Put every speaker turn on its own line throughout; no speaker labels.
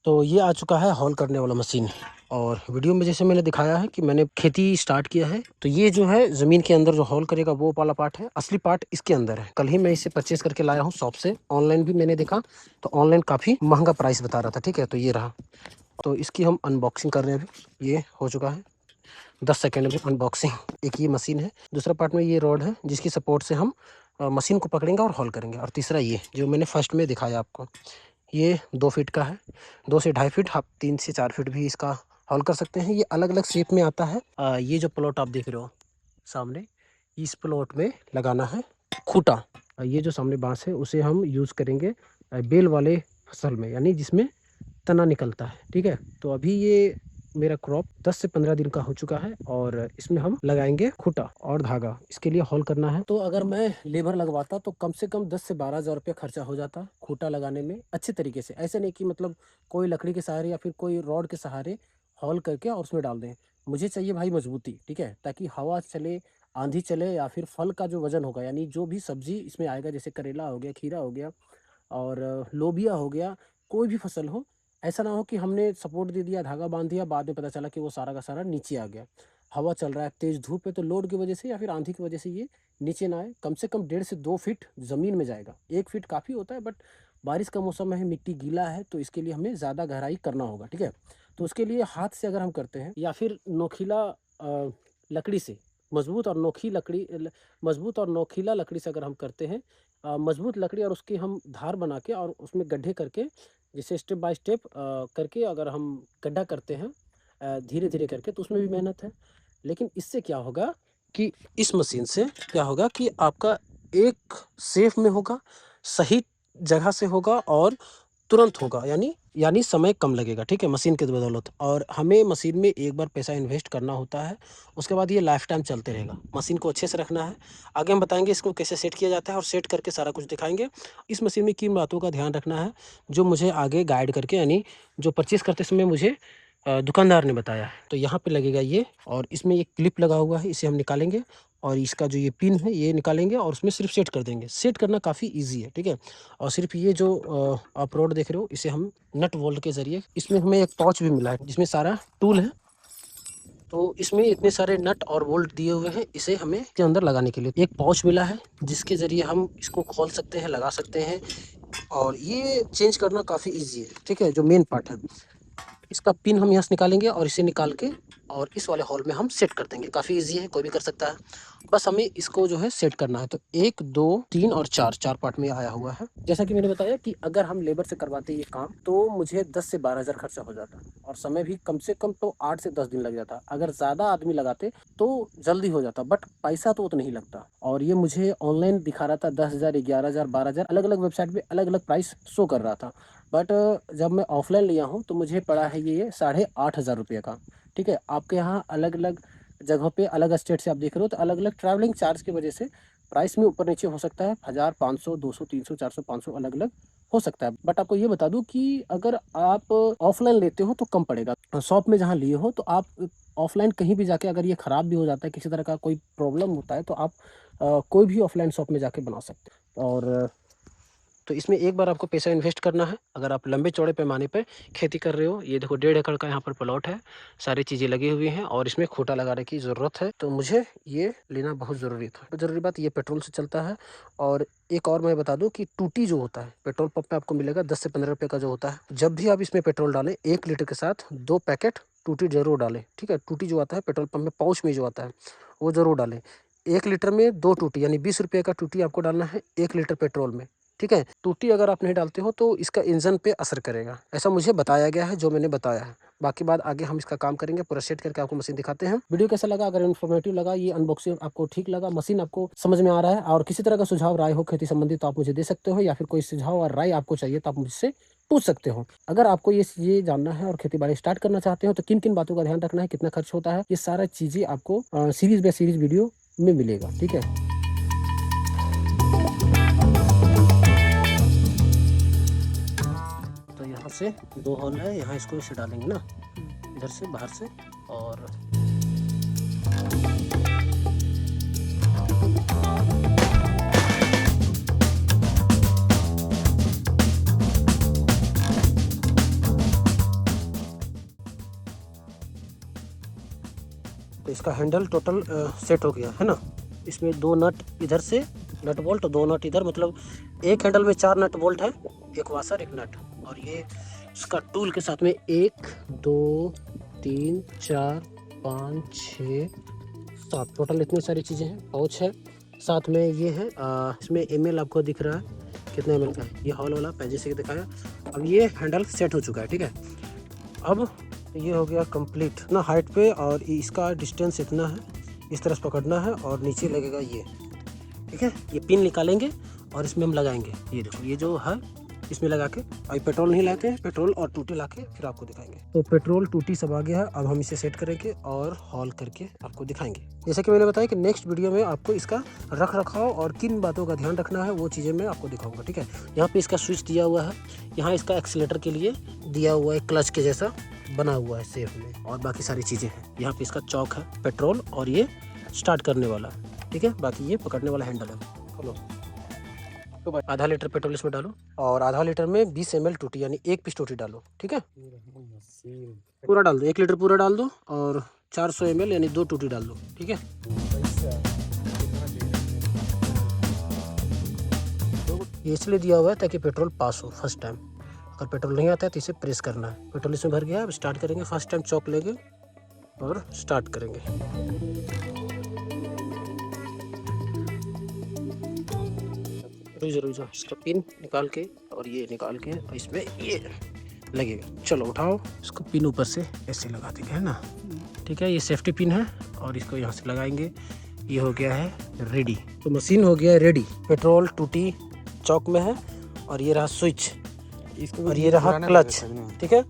तो ये आ चुका है हॉल करने वाला मशीन। और वीडियो में जैसे मैंने दिखाया है कि मैंने खेती स्टार्ट किया है, तो ये जो है ज़मीन के अंदर जो हॉल करेगा वो वाला पार्ट है। असली पार्ट इसके अंदर है। कल ही मैं इसे परचेज़ करके लाया हूँ शॉप से। ऑनलाइन भी मैंने देखा तो ऑनलाइन काफ़ी महंगा प्राइस बता रहा था। ठीक है, तो ये रहा। तो इसकी हम अनबॉक्सिंग कर रहे हैं अभी। ये हो चुका है 10 सेकेंड में अनबॉक्सिंग। एक ये मशीन है, दूसरा पार्ट में ये रॉड है जिसकी सपोर्ट से हम मशीन को पकड़ेंगे और हॉल करेंगे। और तीसरा ये जो मैंने फर्स्ट में दिखाया आपको, ये 2 फीट का है, 2 से ढाई फीट, आप 3 से 4 फीट भी इसका हॉल कर सकते हैं। ये अलग अलग शेप में आता है। ये जो प्लॉट आप देख रहे हो सामने, इस प्लॉट में लगाना है खूटा। ये जो सामने बांस है उसे हम यूज़ करेंगे बेल वाले फसल में, यानी जिसमें तना निकलता है। ठीक है, तो अभी ये मेरा क्रॉप 10 से 15 दिन का हो चुका है और इसमें हम लगाएंगे खूटा और धागा। इसके लिए हॉल करना है। तो अगर मैं लेबर लगवाता तो कम से कम 10 से 12,000 रुपये खर्चा हो जाता खूटा लगाने में अच्छे तरीके से। ऐसे नहीं कि मतलब कोई लकड़ी के सहारे या फिर कोई रॉड के सहारे हॉल करके और उसमें डाल दें। मुझे चाहिए भाई मजबूती, ठीक है, ताकि हवा चले, आंधी चले, या फिर फल का जो वजन होगा, यानी जो भी सब्जी इसमें आएगा, जैसे करेला हो गया, खीरा हो गया और लोबिया हो गया, कोई भी फसल हो, ऐसा ना हो कि हमने सपोर्ट दे दिया, धागा बांध दिया, बाद में पता चला कि वो सारा का सारा नीचे आ गया। हवा चल रहा है, तेज धूप है, तो लोड की वजह से या फिर आंधी की वजह से ये नीचे ना आए। कम से कम 1.5 से 2 फीट ज़मीन में जाएगा। 1 फीट काफ़ी होता है, बट बारिश का मौसम है, मिट्टी गीला है, तो इसके लिए हमें ज़्यादा गहराई करना होगा। ठीक है, तो उसके लिए हाथ से अगर हम करते हैं या फिर नोकीला लकड़ी से, मजबूत और नोकीला लकड़ी से अगर हम करते हैं, मजबूत लकड़ी, और उसकी हम धार बना के और उसमें गड्ढे करके, जैसे स्टेप बाय स्टेप करके अगर हम गड्ढा करते हैं धीरे धीरे करके, तो उसमें भी मेहनत है। लेकिन इससे क्या होगा कि इस मशीन से क्या होगा कि आपका एक सेफ में होगा, सही जगह से होगा और तुरंत होगा, यानी समय कम लगेगा। ठीक है, मशीन की बदौलत। और हमें मशीन में एक बार पैसा इन्वेस्ट करना होता है, उसके बाद ये लाइफ टाइम चलते रहेगा। मशीन को अच्छे से रखना है। आगे हम बताएंगे इसको कैसे सेट किया जाता है और सेट करके सारा कुछ दिखाएंगे। इस मशीन में किन बातों का ध्यान रखना है जो मुझे आगे गाइड करके, यानी जो परचेज़ करते समय मुझे दुकानदार ने बताया है। तो यहाँ पे लगेगा ये, और इसमें एक क्लिप लगा हुआ है, इसे हम निकालेंगे और इसका जो ये पिन है ये निकालेंगे और उसमें सिर्फ सेट कर देंगे। सेट करना काफ़ी इजी है। ठीक है, और सिर्फ ये जो आप रोड देख रहे हो, इसे हम नट बोल्ट के ज़रिए, इसमें हमें एक पाउच भी मिला है जिसमें सारा टूल है। तो इसमें इतने सारे नट और बोल्ट दिए हुए हैं, इसे हमें के अंदर लगाने के लिए एक पाउच मिला है जिसके ज़रिए हम इसको खोल सकते हैं, लगा सकते हैं। और ये चेंज करना काफ़ी ईजी है। ठीक है, जो मेन पार्ट है, इसका पिन हम यहाँ से निकालेंगे और इसे निकाल के और इस वाले हॉल में हम सेट कर देंगे। काफ़ी इजी है, कोई भी कर सकता है। बस हमें इसको जो है सेट करना है। तो 1 2 3 और 4 पार्ट में आया हुआ है। जैसा कि मैंने बताया कि अगर हम लेबर से करवाते ये काम तो मुझे 10 से 12,000 खर्चा हो जाता और समय भी कम से कम तो 8 से 10 दिन लग जाता। अगर ज़्यादा आदमी लगाते तो जल्दी हो जाता, बट पैसा तो उतना ही लगता। और ये मुझे ऑनलाइन दिखा रहा था 10,000, 11,000, 12,000, अलग अलग वेबसाइट पे अलग अलग प्राइस शो कर रहा था। बट जब मैं ऑफलाइन लिया हूँ तो मुझे पड़ा है ये 8,500 रुपये का। ठीक है, आपके यहाँ अलग अलग जगहों पे, अलग स्टेट से आप देख रहे हो, तो अलग अलग ट्रैवलिंग चार्ज की वजह से प्राइस में ऊपर नीचे हो सकता है। 1,000, 500, 200, 300, 400, 500 अलग अलग हो सकता है। बट आपको ये बता दूं कि अगर आप ऑफलाइन लेते हो तो कम पड़ेगा। शॉप में जहाँ लिए हो तो आप ऑफलाइन कहीं भी जाके, अगर ये ख़राब भी हो जाता है, किसी तरह का कोई प्रॉब्लम होता है, तो आप कोई भी ऑफलाइन शॉप में जाके बना सकते हो। और तो इसमें एक बार आपको पैसा इन्वेस्ट करना है। अगर आप लंबे चौड़े पैमाने पर खेती कर रहे हो, ये देखो 1.5 एकड़ का यहाँ पर प्लॉट है, सारी चीज़ें लगी हुई हैं और इसमें खूटा लगाने की ज़रूरत है, तो मुझे ये लेना बहुत ज़रूरी था। ज़रूरी बात, ये पेट्रोल से चलता है। और एक और मैं बता दूं कि टूटी जो होता है पेट्रोल पंप पे आपको मिलेगा 10 से 15 रुपये का जो होता है। जब भी आप इसमें पेट्रोल डालें 1 लीटर के साथ 2 पैकेट टूटी जरूर डालें। ठीक है, टूटी जो आता है पेट्रोल पंप में पाउच में जो आता है वो ज़रूर डालें। 1 लीटर में 2 टूटी, यानी 20 रुपये का टूटी आपको डालना है 1 लीटर पेट्रोल में। ठीक है, टूटी अगर आप नहीं डालते हो तो इसका इंजन पे असर करेगा, ऐसा मुझे बताया गया है, जो मैंने बताया है। बाकी बात आगे हम इसका काम करेंगे, पूरा सेट करके आपको मशीन दिखाते हैं। वीडियो कैसा लगा? अगर इन्फॉर्मेटिव लगा, ये अनबॉक्सिंग आपको ठीक लगा, मशीन आपको समझ में आ रहा है, और किसी तरह का सुझाव राय हो खेती संबंधी तो आप मुझे दे सकते हो, या फिर कोई सुझाव और राय आपको चाहिए तो आप मुझसे पूछ सकते हो। अगर आपको ये जानना है और खेती बाड़ी स्टार्ट करना चाहते हो तो किन किन बातों का ध्यान रखना है, कितना खर्च होता है, ये सारा चीज़ें आपको सीरीज बाय सीरीज वीडियो में मिलेगा। ठीक है, तो यहाँ से 2 होल है, यहाँ इसको इसे डालेंगे ना, इधर से बाहर से, और तो इसका हैंडल टोटल सेट हो गया है ना। इसमें 2 नट इधर से नट बोल्ट, 2 नट इधर, मतलब एक हैंडल में 4 नट बोल्ट है, एक वाशर, एक नट। और ये इसका टूल के साथ में 1 2 3 4 5 6 7 टोटल इतनी सारी चीज़ें हैं। पाउच है साथ में, ये है इसमें ml आपको दिख रहा है कितना ml का है, ये हॉल वाला पैजे से दिखाया। अब ये हैंडल सेट हो चुका है, ठीक है। अब ये हो गया कंप्लीट ना हाइट पे, और इसका डिस्टेंस इतना है, इस तरह से पकड़ना है और नीचे लगेगा ये, ठीक है। ये पिन निकालेंगे और इसमें हम लगाएंगे, ये देखो ये जो है इसमें लगा के। अभी पेट्रोल नहीं लाते हैं, पेट्रोल और टूटी ला के फिर आपको दिखाएंगे। तो पेट्रोल टूटी सब आ गया है, अब हम इसे सेट करेंगे और हॉल करके आपको दिखाएंगे। जैसे कि मैंने बताया कि नेक्स्ट वीडियो में आपको इसका रख रखाव और किन बातों का ध्यान रखना है वो चीज़ें मैं आपको दिखाऊंगा, ठीक है। यहाँ पे इसका स्विच दिया हुआ है, यहाँ इसका एक्सीलेटर के लिए दिया हुआ है, क्लच के जैसा बना हुआ है शेप में, और बाकी सारी चीज़ें हैं। यहाँ पे इसका चौक है, पेट्रोल, और ये स्टार्ट करने वाला, ठीक है। बाकी ये पकड़ने वाला हैंडल है। चलो तो आधा लीटर पेट्रोल इसमें डालो और आधा लीटर में 20 ml टूटी, यानी 1 पीस टूटी डालो, ठीक है। पूरा डाल दो, 1 लीटर पूरा डाल दो और 400 ml यानी 2 टूटी डाल दो, ठीक है। ये इसलिए दिया हुआ है ताकि पेट्रोल पास हो फर्स्ट टाइम। अगर पेट्रोल नहीं आता है तो इसे प्रेस करना है। पेट्रोल इसमें भर गया, अब स्टार्ट करेंगे। फर्स्ट टाइम चौक लेंगे और स्टार्ट करेंगे। जरूर इसका पिन निकाल के और ये निकाल के और इसमें ये लगेगा। चलो उठाओ, इसको पिन ऊपर से ऐसे लगा देंगे, है ना, ठीक है। ये सेफ्टी पिन है और इसको यहाँ से लगाएंगे। ये हो गया है रेडी, तो मशीन हो गया है रेडी। पेट्रोल टूटी चौक में है और ये रहा स्विच, और ये रहा क्लच, ठीक है।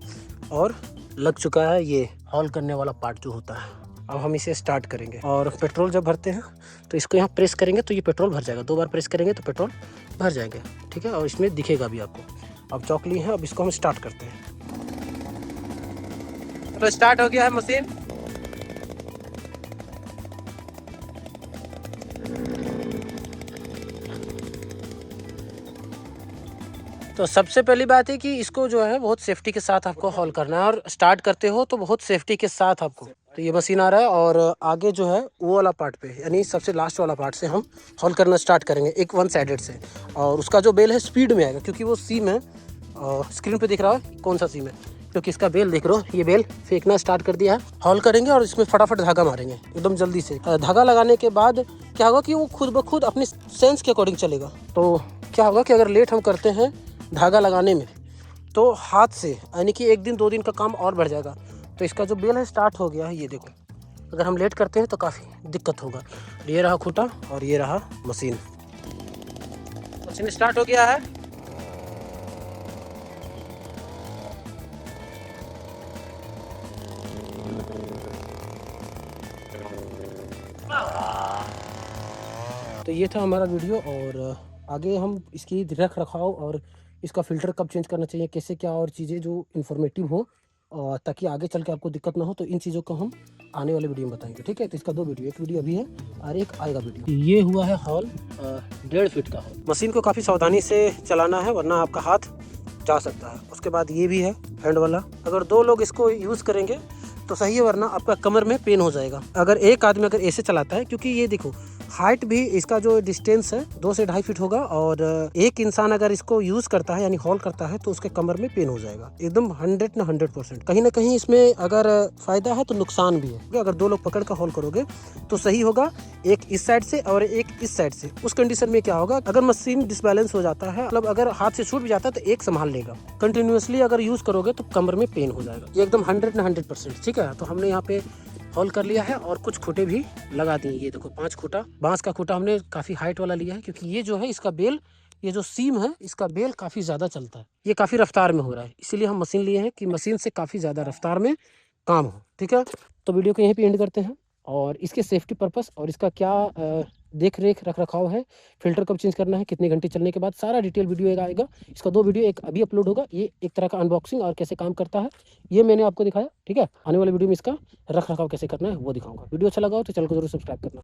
और लग चुका है ये हॉल करने वाला पार्ट जो होता है। अब हम इसे स्टार्ट करेंगे और पेट्रोल जब भरते हैं तो इसको यहाँ प्रेस करेंगे तो ये पेट्रोल भर जाएगा। 2 बार प्रेस करेंगे तो पेट्रोल भर जाएंगे, ठीक है। और इसमें दिखेगा भी आपको। अब चौक ली है, अब इसको हम स्टार्ट करते हैं। तो स्टार्ट हो गया है मशीन। तो सबसे पहली बात है कि इसको जो है बहुत सेफ्टी के साथ आपको हॉल करना है, और स्टार्ट करते हो तो बहुत सेफ्टी के साथ आपको। तो ये मशीन आ रहा है और आगे जो है वो वाला पार्ट पे, यानी सबसे लास्ट वाला पार्ट से हम हॉल करना स्टार्ट करेंगे, एक 1 साइडेड से। और उसका जो बेल है स्पीड में आएगा, क्योंकि वो सीम है, स्क्रीन पे दिख रहा है कौन सा सीम है, क्योंकि इसका बेल देख रहे हो, ये बेल फेंकना स्टार्ट कर दिया है। हॉल करेंगे और इसमें फटाफट धागा मारेंगे एकदम जल्दी से। धागा लगाने के बाद क्या होगा कि वो खुद ब खुद अपने सेंस के अकॉर्डिंग चलेगा। तो क्या होगा कि अगर लेट हम करते हैं धागा लगाने में तो हाथ से, यानी कि 1 दिन 2 दिन का काम और बढ़ जाएगा। तो इसका जो बेल है स्टार्ट हो गया है, ये देखो। अगर हम लेट करते हैं तो काफ़ी दिक्कत होगा। ये रहा खूंटा और ये रहा मशीन। मशीन स्टार्ट हो गया है। तो ये था हमारा वीडियो, और आगे हम इसकी रख रखाव और इसका फ़िल्टर कब चेंज करना चाहिए, कैसे क्या, और चीज़ें जो इन्फॉर्मेटिव हो, और ताकि आगे चल के आपको दिक्कत ना हो, तो इन चीज़ों को हम आने वाले वीडियो में बताएंगे, ठीक है। तो इसका 2 वीडियो, एक वीडियो अभी है और एक आएगा वीडियो। ये हुआ है हॉल 1.5 फीट का हॉल। मशीन को काफ़ी सावधानी से चलाना है, वरना आपका हाथ जा सकता है। उसके बाद ये भी है हैंड वाला, अगर 2 लोग इसको यूज़ करेंगे तो सही है, वरना आपका कमर में पेन हो जाएगा अगर एक आदमी अगर ऐसे चलाता है। क्योंकि ये देखो हाइट भी इसका जो डिस्टेंस है 2 से 2.5 फीट होगा, और एक इंसान अगर इसको यूज़ करता है यानी हॉल करता है तो उसके कमर में पेन हो जाएगा एकदम 100% कहीं ना कहीं इसमें अगर फ़ायदा है तो नुकसान भी है। अगर 2 लोग पकड़ कर हॉल करोगे तो सही होगा, एक इस साइड से और एक इस साइड से। उस कंडीशन में क्या होगा, अगर मशीन डिसबैलेंस हो जाता है, मतलब अगर हाथ से छूट भी जाता है तो एक संभाल लेगा। कंटिन्यूसली अगर यूज़ करोगे तो कमर में पेन हो जाएगा, ये एकदम 100%, ठीक है। तो हमने यहाँ पे हॉल कर लिया है और कुछ खूंटे भी लगा दिए। ये देखो 5 खूंटा, बांस का खूंटा हमने काफ़ी हाइट वाला लिया है, क्योंकि ये जो है इसका बेल, ये जो सीम है इसका बेल काफ़ी ज़्यादा चलता है, ये काफ़ी रफ्तार में हो रहा है, इसीलिए हम मशीन लिए हैं कि मशीन से काफ़ी ज़्यादा रफ्तार में काम हो, ठीक है। तो वीडियो को यहीं पे एंड करते हैं, और इसके सेफ्टी पर्पस और इसका क्या देख रेख रख रखाव है, फिल्टर कब चेंज करना है, कितने घंटे चलने के बाद, सारा डिटेल वीडियो एक आएगा। इसका 2 वीडियो, एक अभी अपलोड होगा, ये एक तरह का अनबॉक्सिंग और कैसे काम करता है ये मैंने आपको दिखाया, ठीक है। आने वाले वीडियो में इसका रख रखाव कैसे करना है वो दिखाऊंगा। वीडियो अच्छा लगा हो तो चैनल को जरूर सब्सक्राइब करना।